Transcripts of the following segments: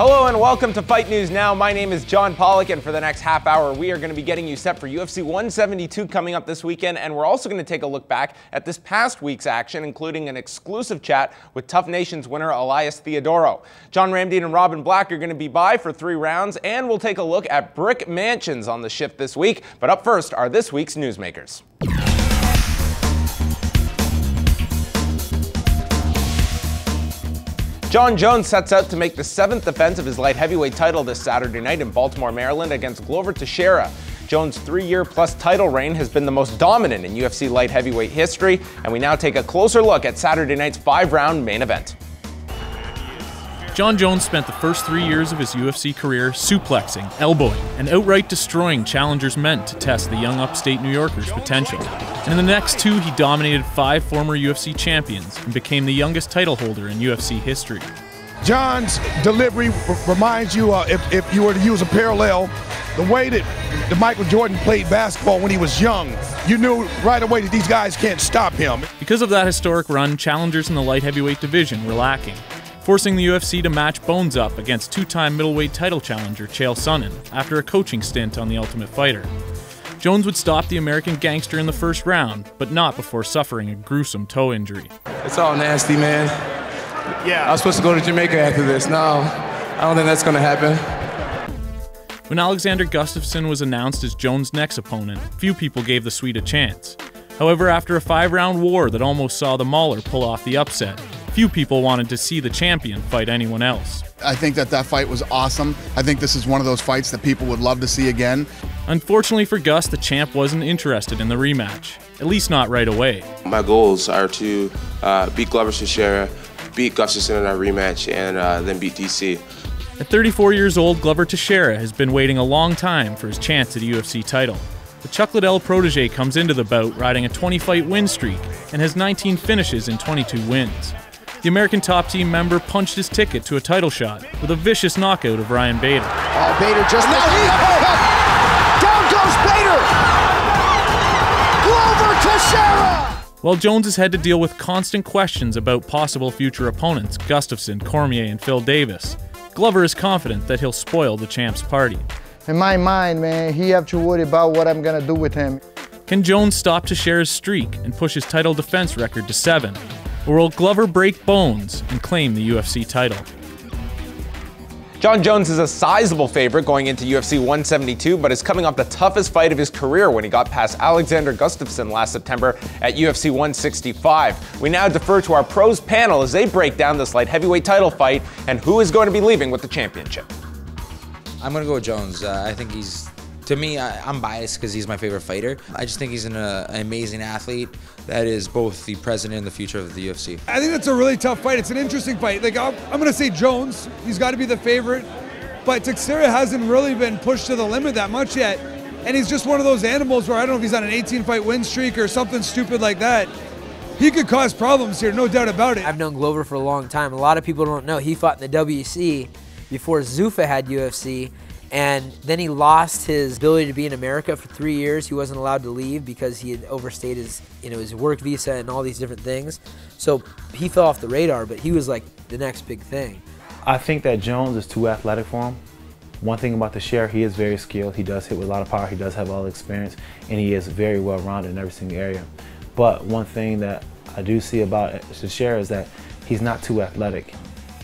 Hello and welcome to Fight News Now. My name is John Pollock, and for the next half hour, we are going to be getting you set for UFC 172 coming up this weekend, and we're also going to take a look back at this past week's action, including an exclusive chat with Tough Nations winner Elias Theodoro. John Ramdeen and Robin Black are going to be by for 3 rounds, and we'll take a look at brick mansions on the Shift this week. But up first are this week's newsmakers. Jon Jones sets out to make the 7th defense of his light heavyweight title this Saturday night in Baltimore, Maryland against Glover Teixeira. Jones' 3-year-plus title reign has been the most dominant in UFC light heavyweight history, and we now take a closer look at Saturday night's 5-round main event. Jon Jones spent the first 3 years of his UFC career suplexing, elbowing, and outright destroying challengers meant to test the young upstate New Yorker's potential. And in the next 2, he dominated 5 former UFC champions and became the youngest title holder in UFC history. Jon's delivery reminds you, if you were to use a parallel, the way that Michael Jordan played basketball when he was young. You knew right away that these guys can't stop him. Because of that historic run, challengers in the light heavyweight division were lacking, forcing the UFC to match Bones up against 2-time middleweight title challenger Chael Sonnen after a coaching stint on The Ultimate Fighter. Jones would stop the American gangster in the first round, but not before suffering a gruesome toe injury. It's all nasty, man. Yeah. I was supposed to go to Jamaica after this. No, I don't think that's going to happen. When Alexander Gustafsson was announced as Jones' next opponent, few people gave the Swede a chance. However, after a 5-round war that almost saw the Mauler pull off the upset, few people wanted to see the champion fight anyone else. I think that fight was awesome. I think this is one of those fights that people would love to see again. Unfortunately for Gus, the champ wasn't interested in the rematch, at least not right away. My goals are to beat Glover Teixeira, beat Gustafsson in our rematch, and then beat DC. At 34 years old, Glover Teixeira has been waiting a long time for his chance at a UFC title. The Chuck Liddell protege comes into the bout riding a 20-fight win streak and has 19 finishes and 22 wins. The American top team member punched his ticket to a title shot with a vicious knockout of Ryan Bader. Oh, Bader just missed it. Down goes Bader! Glover Teixeira! While Jones has had to deal with constant questions about possible future opponents, Gustafsson, Cormier, and Phil Davis, Glover is confident that he'll spoil the champ's party. In my mind, man, he have to worry about what I'm gonna do with him. Can Jones stop Teixeira's streak and push his title defense record to 7? Or will Glover break Bones and claim the UFC title? Jon Jones is a sizable favorite going into UFC 172, but is coming off the toughest fight of his career when he got past Alexander Gustafsson last September at UFC 165. We now defer to our pros panel as they break down this light heavyweight title fight and who is going to be leaving with the championship. I'm going to go with Jones. I think he's, to me, I'm biased because he's my favorite fighter. I just think he's an amazing athlete that is both the present and the future of the UFC. I think that's a really tough fight. It's an interesting fight. Like I'm going to say Jones. He's got to be the favorite. But Teixeira hasn't really been pushed to the limit that much yet. And he's just one of those animals where I don't know if he's on an 18-fight win streak or something stupid like that. He could cause problems here, no doubt about it. I've known Glover for a long time. A lot of people don't know he fought in the WEC before Zuffa had UFC. And then he lost his ability to be in America for 3 years. He wasn't allowed to leave because he had overstayed his, his work visa and all these different things. So he fell off the radar, but he was like the next big thing. I think that Jones is too athletic for him. One thing about Teixeira, he is very skilled. He does hit with a lot of power. He does have all the experience, and he is very well-rounded in every single area. But one thing that I do see about Teixeira is that he's not too athletic.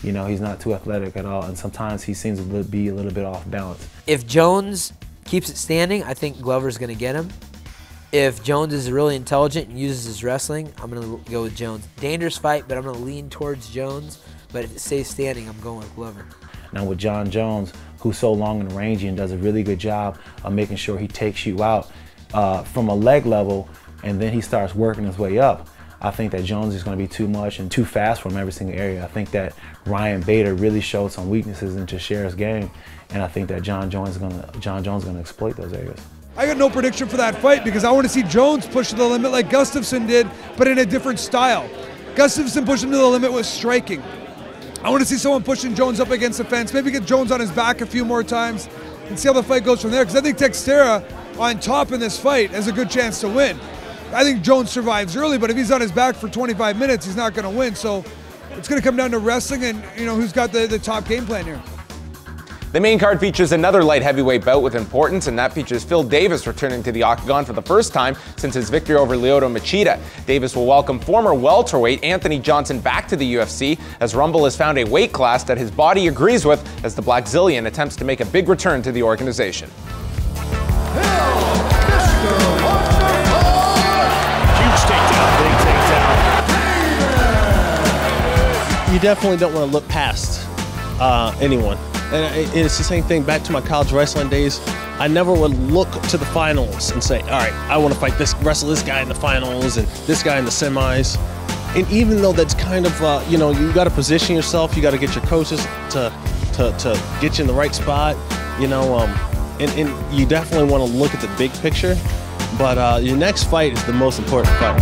He's not too athletic at all, and sometimes he seems to be a little bit off balance. If Jones keeps it standing, I think Glover's going to get him. If Jones is really intelligent and uses his wrestling, I'm going to go with Jones. Dangerous fight, but I'm going to lean towards Jones. But if it stays standing, I'm going with Glover. Now with Jon Jones, who's so long and rangy and does a really good job of making sure he takes you out from a leg level, and then he starts working his way up, I think that Jones is going to be too much and too fast from every single area. I think that Ryan Bader really showed some weaknesses in Teixeira's game, and I think that Jon Jones is going to exploit those areas. I got no prediction for that fight because I want to see Jones push to the limit like Gustafsson did, but in a different style. Gustafsson pushed him to the limit with striking. I want to see someone pushing Jones up against the fence, maybe get Jones on his back a few more times and see how the fight goes from there, because I think Teixeira on top in this fight has a good chance to win. I think Jones survives early, but if he's on his back for 25 minutes, he's not going to win. So it's going to come down to wrestling and, who's got the top game plan here. The main card features another light heavyweight bout with importance, and that features Phil Davis returning to the octagon for the first time since his victory over Lyoto Machida. Davis will welcome former welterweight Anthony Johnson back to the UFC, as Rumble has found a weight class that his body agrees with, as the Blackzilian attempts to make a big return to the organization. Huge takedown, big takedown. You definitely don't want to look past anyone. And it's the same thing back to my college wrestling days. I never would look to the finals and say, all right, I want to wrestle this guy in the finals and this guy in the semis. And even though that's kind of, you got to position yourself, you got to get your coaches to get you in the right spot, and you definitely want to look at the big picture. But your next fight is the most important fight.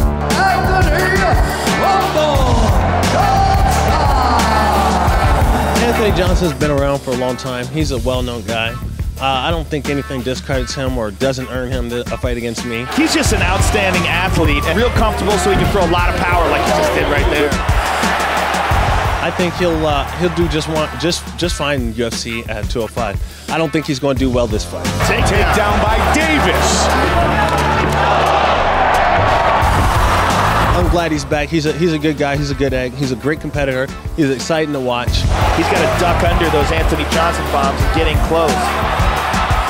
Anthony Johnson's been around for a long time. He's a well-known guy. I don't think anything discredits him or doesn't earn him a fight against me. He's just an outstanding athlete and real comfortable, so he can throw a lot of power like he just did right there. I think he'll do just fine in UFC at 205. I don't think he's going to do well this fight. Takedown by Davis. I'm glad he's back. He's a good guy. He's a good egg. He's a great competitor. He's exciting to watch. He's got to duck under those Anthony Johnson bombs and getting close.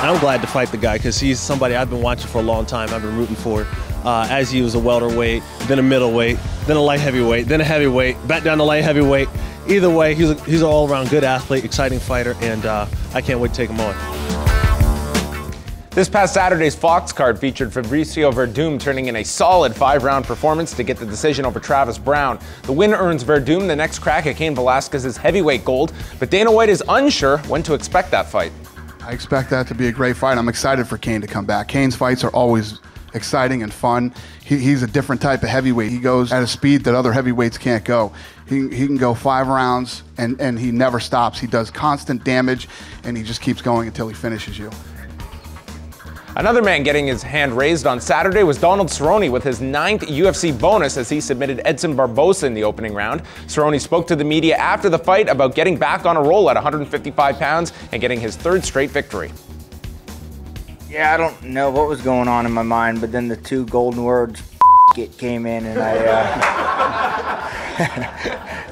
I'm glad to fight the guy because he's somebody I've been watching for a long time. I've been rooting for as he was a welterweight, then a middleweight, then a light heavyweight, then a heavyweight, back down to light heavyweight. Either way, he's an all-around good athlete, exciting fighter, and I can't wait to take him on. This past Saturday's Fox card featured Fabricio Werdum turning in a solid 5-round performance to get the decision over Travis Brown. The win earns Werdum the next crack at Cain Velasquez's heavyweight gold, but Dana White is unsure when to expect that fight. I expect that to be a great fight. I'm excited for Cain to come back. Cain's fights are always exciting and fun. He's a different type of heavyweight. He goes at a speed that other heavyweights can't go. He can go 5 rounds and he never stops. He does constant damage and he just keeps going until he finishes you. Another man getting his hand raised on Saturday was Donald Cerrone with his 9th UFC bonus as he submitted Edson Barboza in the opening round. Cerrone spoke to the media after the fight about getting back on a roll at 155 pounds and getting his 3rd straight victory. Yeah, I don't know what was going on in my mind, but then the 2 golden words came in and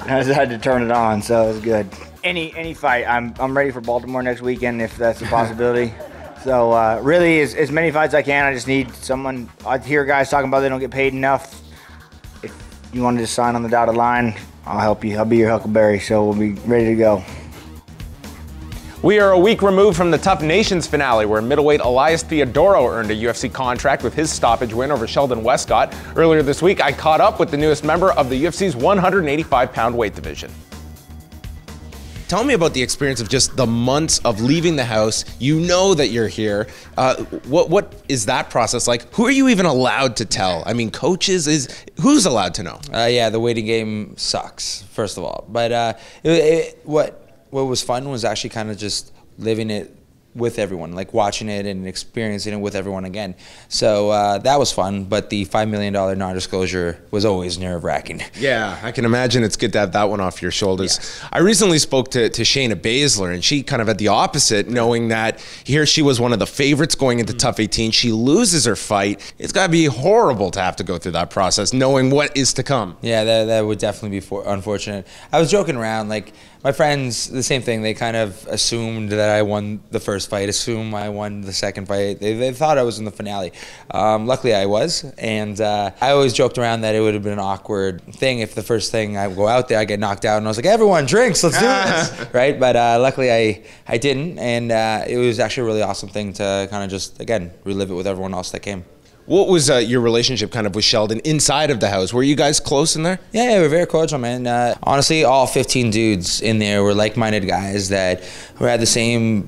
I decided to turn it on, so it was good. Any fight, I'm ready for Baltimore next weekend if that's a possibility. So really, as many fights as I can. I just need someone. I hear guys talking about they don't get paid enough. If you want to just sign on the dotted line, I'll help you. I'll be your Huckleberry, so we'll be ready to go. We are a week removed from the Tough Nations finale, where middleweight Elias Theodoro earned a UFC contract with his stoppage win over Sheldon Westcott. Earlier this week, I caught up with the newest member of the UFC's 185-pound weight division. Tell me about the experience of just the months of leaving the house. You know that you're here. What is that process like? Who are you even allowed to tell? I mean, coaches, who's allowed to know? Yeah, the waiting game sucks, first of all. But what was fun was actually kind of just living it with everyone, like watching it and experiencing it with everyone again. So that was fun, but the $5 million non-disclosure was always nerve-wracking. Yeah, I can imagine it's good to have that one off your shoulders. Yeah. I recently spoke to Shayna Baszler, and she kind of had the opposite, knowing that here she was one of the favorites going into Tough 18. She loses her fight. It's got to be horrible to have to go through that process, knowing what is to come. Yeah, that would definitely be unfortunate. I was joking around, like, my friends, the same thing. They kind of assumed that I won the first fight, assumed I won the second fight. They thought I was in the finale. Luckily, I was. And I always joked around that it would have been an awkward thing if the first thing I go out there, I get knocked out, and I was like, everyone, drinks, let's do this, right? But luckily, I didn't. And it was actually a really awesome thing to kind of just, again, relive it with everyone else that came. What was your relationship kind of with Sheldon inside of the house? Were you guys close in there? Yeah, we're very cordial, man. Honestly, all 15 dudes in there were like-minded guys who had the same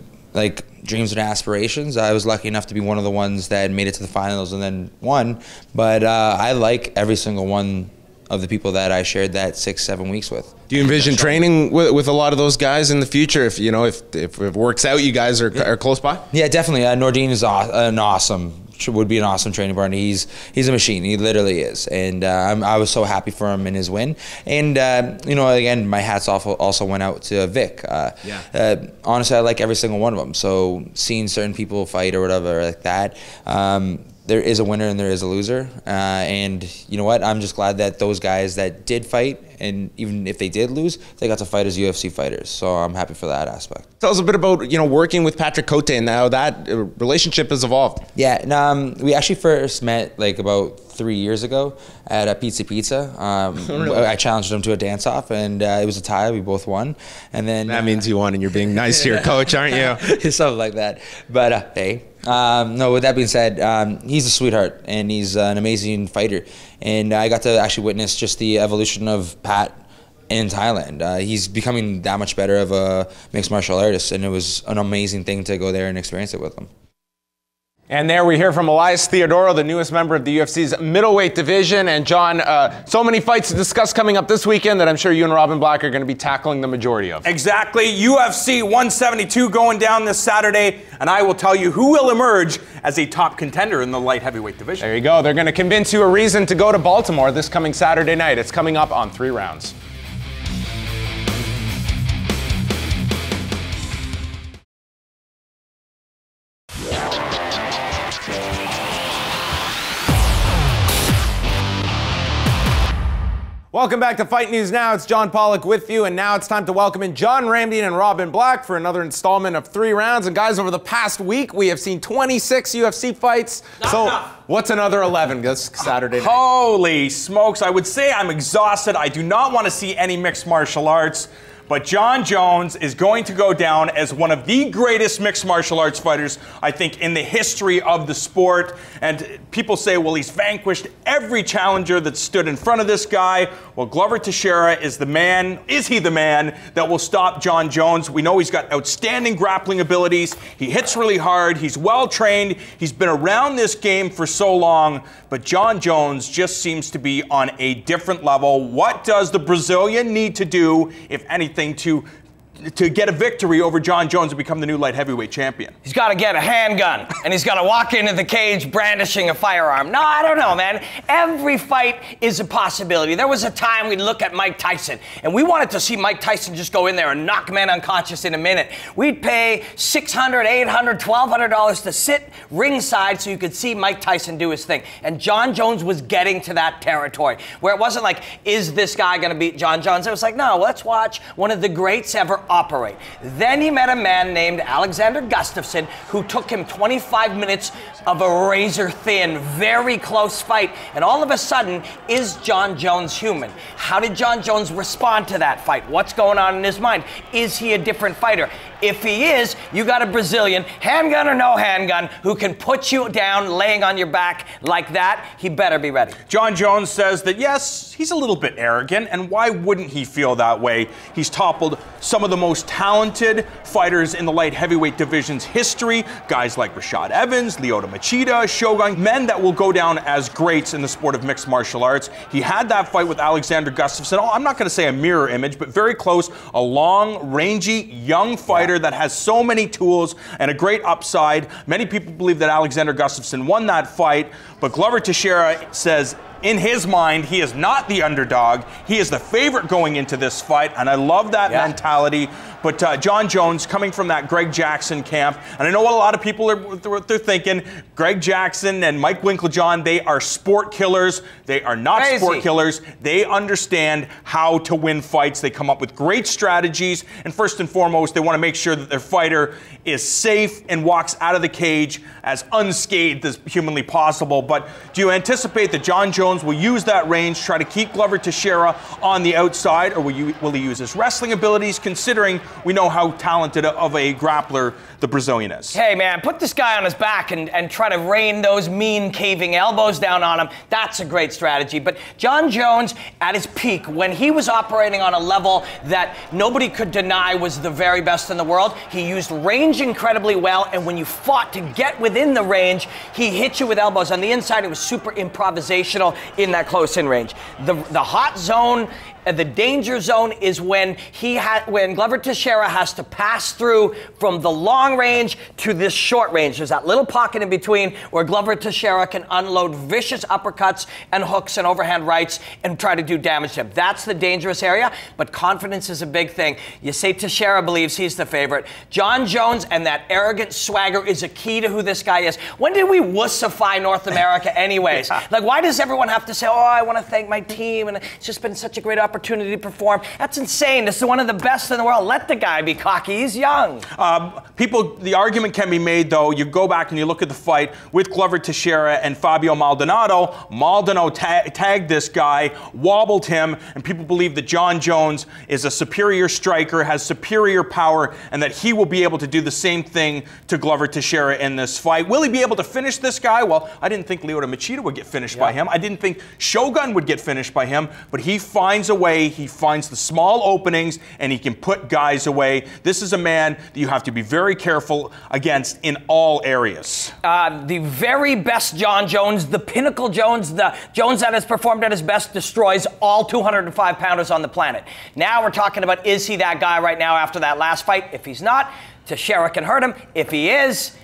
dreams and aspirations. I was lucky enough to be one of the ones that made it to the finals and then won. But I like every single one of the people that I shared that 6-7 weeks with. Do you envision training with a lot of those guys in the future? If it works out, you guys are close by. Yeah, definitely. Nordine is an awesome would be an awesome training partner. He's a machine. He literally is, and I was so happy for him in his win. And you know, again, my hats off also went out to Vic. Honestly, I like every single one of them. So seeing certain people fight or whatever like that. There is a winner and there is a loser, and you know what? I'm just glad that those guys that did fight, and even if they did lose, they got to fight as UFC fighters. So I'm happy for that aspect. Tell us a bit about, you know, working with Patrick Cote and how that relationship has evolved. Yeah, and, we actually first met like about 3 years ago at a Pizza. I challenged him to a dance-off, and it was a tie. We both won, and then that means you won, and you're being nice to your coach, aren't you? Something like that. But hey. No, with that being said, he's a sweetheart and he's an amazing fighter. And I got to actually witness just the evolution of Pat in Thailand. He's becoming that much better of a mixed martial artist, and it was an amazing thing to go there and experience it with him. And there we hear from Elias Theodoro, the newest member of the UFC's middleweight division. And John, so many fights to discuss coming up this weekend that I'm sure you and Robin Black are going to be tackling the majority of. Exactly. UFC 172 going down this Saturday, and I will tell you who will emerge as a top contender in the light heavyweight division. There you go. They're going to convince you a reason to go to Baltimore this coming Saturday night. It's coming up on 3 rounds. Welcome back to Fight News Now. It's John Pollock with you, and now it's time to welcome in John Ramdian and Robin Black for another installment of 3 rounds. And guys, over the past week, we have seen 26 UFC fights. What's another 11 this Saturday night? Holy smokes. I would say I'm exhausted. I do not want to see any mixed martial arts. But Jon Jones is going to go down as one of the greatest mixed martial arts fighters, I think, in the history of the sport. And people say, well, he's vanquished every challenger that stood in front of this guy. Well, Glover Teixeira is the man. Is he the man that will stop Jon Jones? We know he's got outstanding grappling abilities. He hits really hard. He's well trained. He's been around this game for so long. But Jon Jones just seems to be on a different level. What does the Brazilian need to do, if anything, to get a victory over Jon Jones and become the new light heavyweight champion? He's got to get a handgun, and he's got to walk into the cage brandishing a firearm. No, I don't know, man. Every fight is a possibility. There was a time we'd look at Mike Tyson, and we wanted to see Mike Tyson just go in there and knock men unconscious in a minute. We'd pay $600, $800, $1,200 to sit ringside so you could see Mike Tyson do his thing. And Jon Jones was getting to that territory, where it wasn't like, is this guy going to beat Jon Jones? It was like, no, let's watch one of the greats ever operate. Then he met a man named Alexander Gustafsson who took him 25 minutes of a razor-thin, very close fight, and all of a sudden, is Jon Jones human? How did Jon Jones respond to that fight? What's going on in his mind? Is he a different fighter? If he is, you got a Brazilian, handgun or no handgun, who can put you down laying on your back like that. He better be ready. Jon Jones says that, yes, he's a little bit arrogant, and why wouldn't he feel that way? He's toppled some of the most talented fighters in the light heavyweight division's history, guys like Rashad Evans, Lyoto Machida, Shogun, men that will go down as greats in the sport of mixed martial arts. He had that fight with Alexander Gustafsson. I'm not going to say a mirror image, but very close. A long, rangy, young fighter that has so many tools and a great upside. Many people believe that Alexander Gustafsson won that fight, but Glover Teixeira says in his mind, he is not the underdog. He is the favorite going into this fight, and I love that mentality. But Jon Jones, coming from that Greg Jackson camp, and I know what a lot of people they're thinking, Greg Jackson and Mike Winkeljohn, they are sport killers. They are not sport killers. They understand how to win fights. They come up with great strategies, and first and foremost, they want to make sure that their fighter is safe and walks out of the cage as unscathed as humanly possible. But do you anticipate that Jon Jones will use that range, try to keep Glover Teixeira on the outside, or will he use his wrestling abilities, considering we know how talented of a grappler the Brazilian is? Hey, man, put this guy on his back and try to rain those mean caving elbows down on him. That's a great strategy. But Jon Jones, at his peak, when he was operating on a level that nobody could deny was the very best in the world, he used range incredibly well, and when you fought to get within the range, he hit you with elbows on the inside. It was super improvisational in that close-in range. The hot zone And the danger zone is when Glover Teixeira has to pass through from the long range to this short range. There's that little pocket in between where Glover Teixeira can unload vicious uppercuts and hooks and overhand rights and try to do damage to him. That's the dangerous area, but confidence is a big thing. You say Teixeira believes he's the favorite. John Jones and that arrogant swagger is a key to who this guy is. When did we wussify North America anyways? Like, why does everyone have to say, oh, I want to thank my team, and it's just been such a great opportunity to perform? That's insane. This is one of the best in the world. Let the guy be cocky. He's young. The argument can be made, though. You go back and you look at the fight with Glover Teixeira and Fabio Maldonado. Maldonado tagged this guy, wobbled him, and people believe that John Jones is a superior striker, has superior power, and that he will be able to do the same thing to Glover Teixeira in this fight. Will he be able to finish this guy? Well, I didn't think Lyoto Machida would get finished by him. I didn't think Shogun would get finished by him, but he finds a way. He finds the small openings, and he can put guys away. This is a man that you have to be very careful against in all areas. The very best John Jones, the pinnacle Jones, the Jones that has performed at his best, destroys all 205-pounders on the planet. Now we're talking about, is he that guy right now after that last fight? If he's not, Teixeira can hurt him. If he is...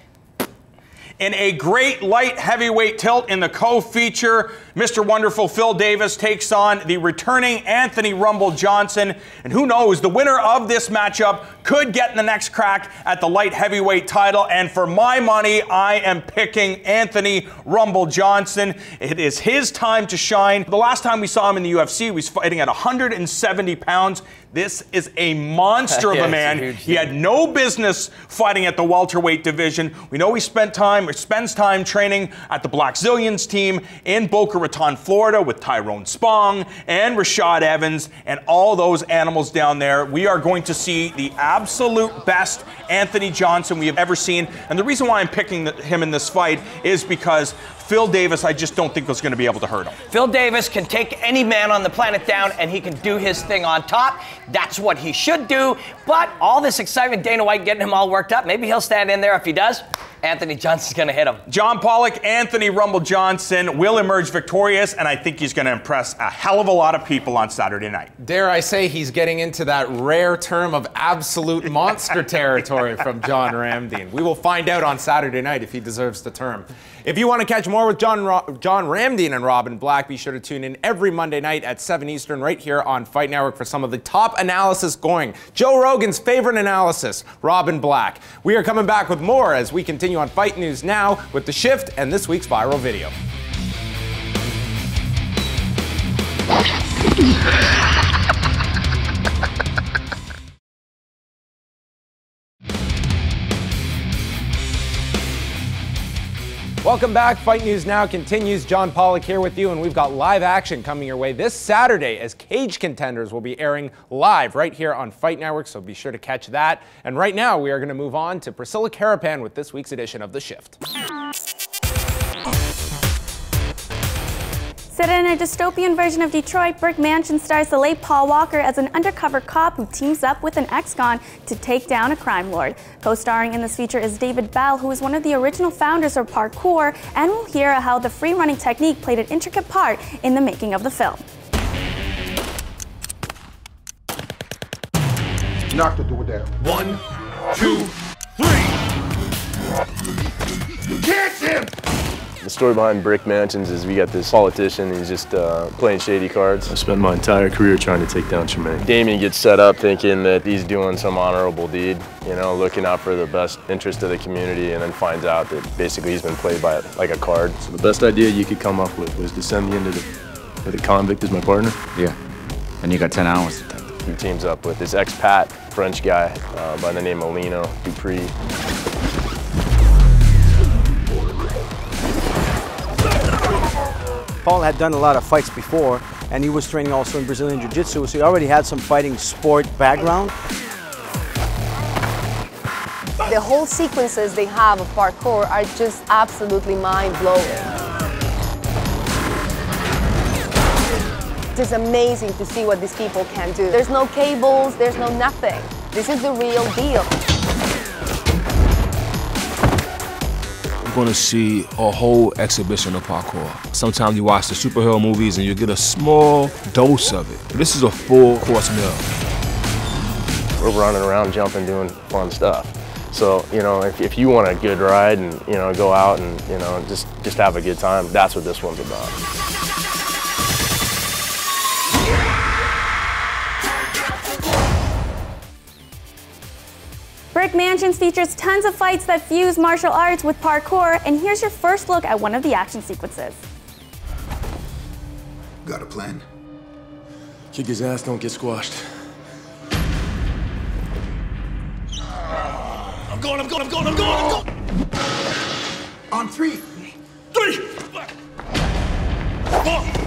In a great light heavyweight tilt in the co-feature, Mr. Wonderful Phil Davis takes on the returning Anthony Rumble Johnson. And who knows, the winner of this matchup could get the next crack at the light heavyweight title. And for my money, I am picking Anthony Rumble Johnson. It is his time to shine. The last time we saw him in the UFC, he was fighting at 170 pounds. This is a monster of a man. He had no business fighting at the welterweight division. We know he spends time training at the Black Zillions team in Boca Raton, Florida, with Tyrone Spong and Rashad Evans and all those animals down there. We are going to see the absolute best Anthony Johnson we have ever seen. And the reason why I'm picking him in this fight is because Phil Davis, I just don't think was going to be able to hurt him. Phil Davis can take any man on the planet down, and he can do his thing on top. That's what he should do. But all this excitement, Dana White getting him all worked up, maybe he'll stand in there. If he does, Anthony Johnson's going to hit him. John Pollock, Anthony Rumble Johnson will emerge victorious, and I think he's going to impress a hell of a lot of people on Saturday night. Dare I say he's getting into that rare term of absolute monster territory from John Ramdeen. We will find out on Saturday night if he deserves the term. If you want to catch more with John Ramdeen and Robin Black, be sure to tune in every Monday night at 7 Eastern right here on Fight Network for some of the top analysis going. Joe Rogan's favorite analysis, Robin Black. We are coming back with more as we continue on Fight News Now with The Shift and this week's viral video. Welcome back. Fight News Now continues. John Pollock here with you, and we've got live action coming your way this Saturday as Cage Contenders will be airing live right here on Fight Network, so be sure to catch that. And right now, we are going to move on to Priscilla Caravan with this week's edition of The Shift. Set in a dystopian version of Detroit, Brick Mansion stars the late Paul Walker as an undercover cop who teams up with an ex-con to take down a crime lord. Co-starring in this feature is David Bell, who is one of the original founders of parkour, and we'll hear how the free-running technique played an intricate part in the making of the film. Knock the door down. 1, 2, 3. Catch him! The story behind Brick Mansions is we got this politician, he's just playing shady cards. I spent my entire career trying to take down Tremaine. Damien gets set up thinking that he's doing some honorable deed, you know, looking out for the best interest of the community, and then finds out that basically he's been played by like a card. So the best idea you could come up with was to send me into with a convict as my partner. Yeah, and you got 10 hours. He teams up with this expat French guy by the name of Lino Dupree. Paul had done a lot of fights before, and he was training also in Brazilian Jiu-Jitsu, so he already had some fighting sport background. The whole sequences they have of parkour are just absolutely mind-blowing. It's amazing to see what these people can do. There's no cables, there's no nothing. This is the real deal. going to see a whole exhibition of parkour. Sometimes you watch the superhero movies and you get a small dose of it. This is a full course meal. We're running around, jumping, doing fun stuff. So, you know, if you want a good ride and, you know, go out and, you know, just have a good time, that's what this one's about. Brick Mansions features tons of fights that fuse martial arts with parkour, and here's your first look at one of the action sequences. Got a plan? Kick his ass, don't get squashed. I'm going! On 3. 3! 4!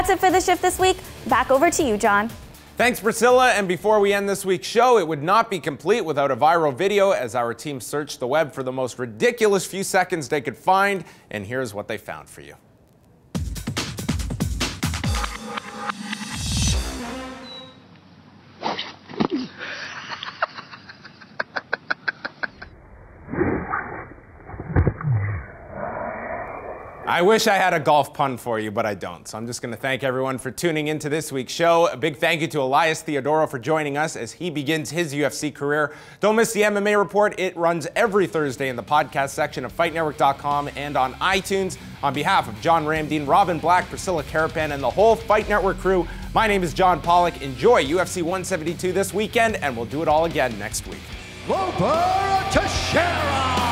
That's it for the Shift this week. Back over to you, John. Thanks, Priscilla. And before we end this week's show, it would not be complete without a viral video as our team searched the web for the most ridiculous few seconds they could find. And here's what they found for you. I wish I had a golf pun for you, but I don't. So I'm just going to thank everyone for tuning into this week's show. A big thank you to Elias Theodoro for joining us as he begins his UFC career. Don't miss the MMA Report. It runs every Thursday in the podcast section of FightNetwork.com and on iTunes. On behalf of John Ramdeen, Robin Black, Priscilla Carapan, and the whole Fight Network crew, my name is John Pollock. Enjoy UFC 172 this weekend, and we'll do it all again next week. Teixeira!